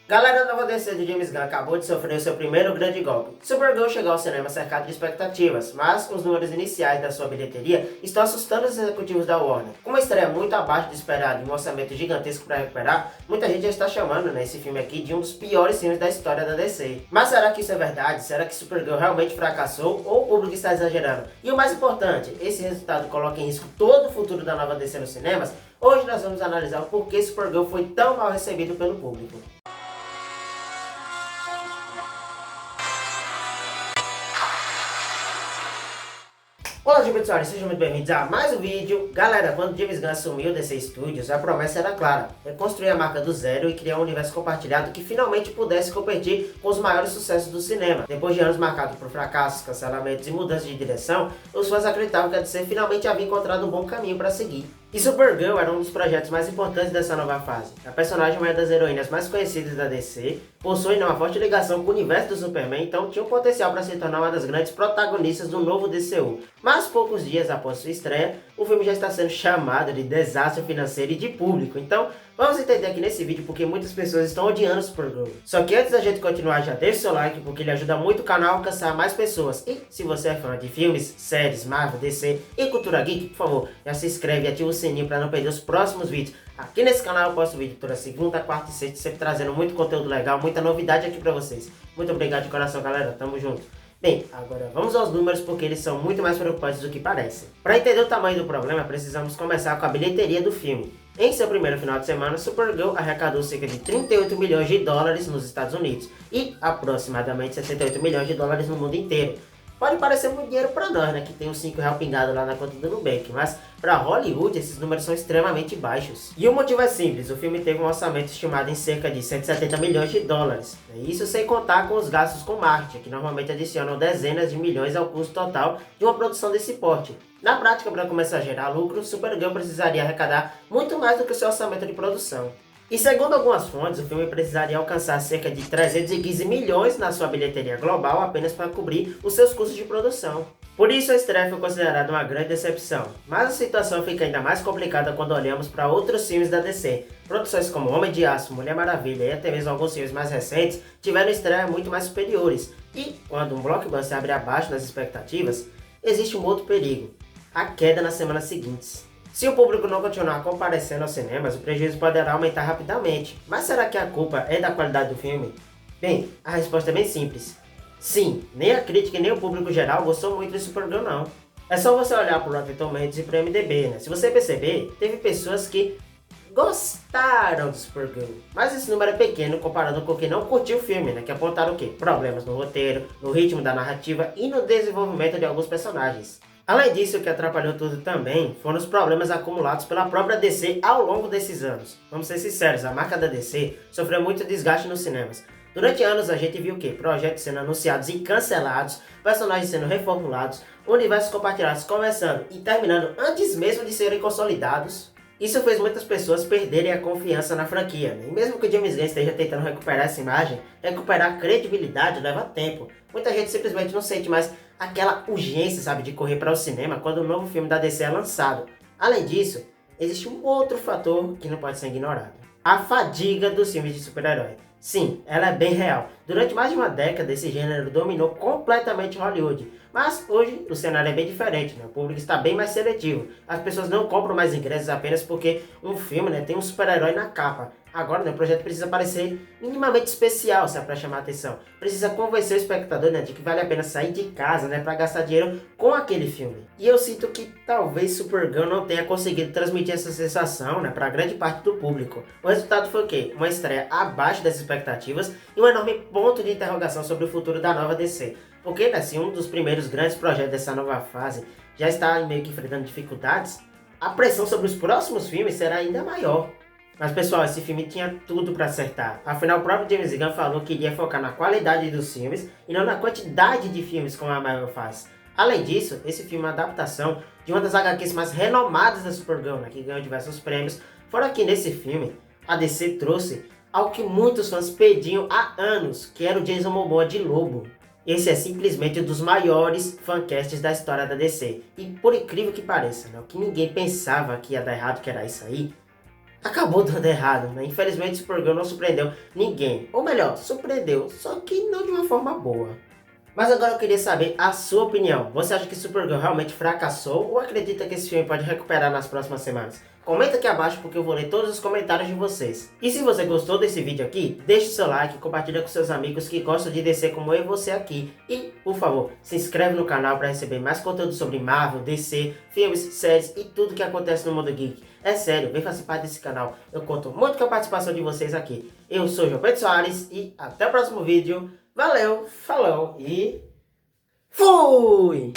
Galera, da nova DC de James Gunn acabou de sofrer o seu primeiro grande golpe. Supergirl chegou ao cinema cercado de expectativas, mas os números iniciais da sua bilheteria estão assustando os executivos da Warner. Com uma estreia muito abaixo do esperado e um orçamento gigantesco para recuperar, muita gente já está chamando esse filme aqui de um dos piores filmes da história da DC. Mas será que isso é verdade? Será que Supergirl realmente fracassou ou o público está exagerando? E o mais importante, esse resultado coloca em risco todo o futuro da nova DC nos cinemas? Hoje nós vamos analisar o porquê Supergirl foi tão mal recebido pelo público. Olá, pessoal, sejam muito bem-vindos a mais um vídeo. Galera, quando James Gunn assumiu o DC Studios, a promessa era clara: reconstruir a marca do zero e criar um universo compartilhado que finalmente pudesse competir com os maiores sucessos do cinema. Depois de anos marcados por fracassos, cancelamentos e mudanças de direção, os fãs acreditavam que a DC finalmente havia encontrado um bom caminho para seguir. E Supergirl era um dos projetos mais importantes dessa nova fase. A personagem é uma das heroínas mais conhecidas da DC, possui uma forte ligação com o universo do Superman, então tinha um potencial para se tornar uma das grandes protagonistas do novo DCU. Mas poucos dias após sua estreia, o filme já está sendo chamado de desastre financeiro e de público. Então, vamos entender aqui nesse vídeo porque muitas pessoas estão odiando Supergirl. Só que antes da gente continuar, já deixa o seu like, porque ele ajuda muito o canal a alcançar mais pessoas. E se você é fã de filmes, séries, Marvel, DC e cultura geek, por favor, já se inscreve e ativa o sininho para não perder os próximos vídeos. Aqui nesse canal eu posto vídeo toda segunda, quarta e sexta, sempre trazendo muito conteúdo legal, muita novidade aqui para vocês. Muito obrigado de coração, galera. Tamo junto. Bem, agora vamos aos números porque eles são muito mais preocupantes do que parecem. Para entender o tamanho do problema, precisamos começar com a bilheteria do filme. Em seu primeiro final de semana, Supergirl arrecadou cerca de 38 milhões de dólares nos Estados Unidos e aproximadamente 68 milhões de dólares no mundo inteiro. Pode parecer muito dinheiro para nós, né, que tem uns 5 reais pingado lá na conta do Nubank, mas para Hollywood esses números são extremamente baixos. E o motivo é simples: o filme teve um orçamento estimado em cerca de 170 milhões de dólares. Isso sem contar com os gastos com marketing, que normalmente adicionam dezenas de milhões ao custo total de uma produção desse porte. Na prática, para começar a gerar lucro, Supergirl precisaria arrecadar muito mais do que o seu orçamento de produção. E segundo algumas fontes, o filme precisaria alcançar cerca de 315 milhões na sua bilheteria global apenas para cobrir os seus custos de produção. Por isso a estreia foi considerada uma grande decepção. Mas a situação fica ainda mais complicada quando olhamos para outros filmes da DC. Produções como Homem de Aço, Mulher Maravilha e até mesmo alguns filmes mais recentes tiveram estreias muito mais superiores. E quando um blockbuster abre abaixo das expectativas, existe um outro perigo: a queda nas semanas seguintes. Se o público não continuar comparecendo aos cinemas, o prejuízo poderá aumentar rapidamente. Mas será que a culpa é da qualidade do filme? Bem, a resposta é bem simples. Sim, nem a crítica e nem o público geral gostou muito de Supergirl não. É só você olhar para o Rotten Tomatoes e para o MDB, né? Se você perceber, teve pessoas que gostaram de Supergirl, mas esse número é pequeno comparado com quem não curtiu o filme, né? Que apontaram o quê? Problemas no roteiro, no ritmo da narrativa e no desenvolvimento de alguns personagens. Além disso, o que atrapalhou tudo também foram os problemas acumulados pela própria DC ao longo desses anos. Vamos ser sinceros, a marca da DC sofreu muito desgaste nos cinemas. Durante anos a gente viu o quê? Projetos sendo anunciados e cancelados, personagens sendo reformulados, universos compartilhados começando e terminando antes mesmo de serem consolidados. Isso fez muitas pessoas perderem a confiança na franquia, né? E mesmo que o James Gunn esteja tentando recuperar essa imagem, recuperar a credibilidade leva tempo. Muita gente simplesmente não sente mais aquela urgência, sabe, de correr para o cinema quando o novo filme da DC é lançado. Além disso, existe um outro fator que não pode ser ignorado: a fadiga dos filmes de super-herói. Sim, ela é bem real. Durante mais de uma década, esse gênero dominou completamente Hollywood. Mas hoje o cenário é bem diferente, né? O público está bem mais seletivo. As pessoas não compram mais ingressos apenas porque um filme, né, tem um super-herói na capa. Agora, né, o projeto precisa parecer minimamente especial, sabe, para chamar a atenção. Precisa convencer o espectador, né, de que vale a pena sair de casa, né, para gastar dinheiro com aquele filme. E eu sinto que talvez Supergirl não tenha conseguido transmitir essa sensação, né, para grande parte do público. O resultado foi o quê? Uma estreia abaixo das expectativas e um enorme ponto de interrogação sobre o futuro da nova DC. Porque, né, se um dos primeiros grandes projetos dessa nova fase já está meio que enfrentando dificuldades, a pressão sobre os próximos filmes será ainda maior. Mas pessoal, esse filme tinha tudo para acertar. Afinal, o próprio James Gunn falou que iria focar na qualidade dos filmes e não na quantidade de filmes como a Marvel faz. Além disso, esse filme é uma adaptação de uma das HQs mais renomadas da Supergirl, né, que ganhou diversos prêmios. Fora que nesse filme, a DC trouxe algo que muitos fãs pediam há anos, que era o Jason Momoa de Lobo. Esse é simplesmente um dos maiores fancasts da história da DC. E por incrível que pareça, né, o que ninguém pensava que ia dar errado, que era isso aí, acabou dando errado, né? Infelizmente Supergirl não surpreendeu ninguém. Ou melhor, surpreendeu, só que não de uma forma boa. Mas agora eu queria saber a sua opinião. Você acha que Supergirl realmente fracassou ou acredita que esse filme pode recuperar nas próximas semanas? Comenta aqui abaixo porque eu vou ler todos os comentários de vocês. E se você gostou desse vídeo aqui, deixe seu like, compartilha com seus amigos que gostam de DC como eu e você aqui. E, por favor, se inscreve no canal para receber mais conteúdo sobre Marvel, DC, filmes, séries e tudo que acontece no mundo geek. É sério, vem fazer parte desse canal. Eu conto muito com a participação de vocês aqui. Eu sou João Pedro Soares e até o próximo vídeo. Valeu, falou e fui!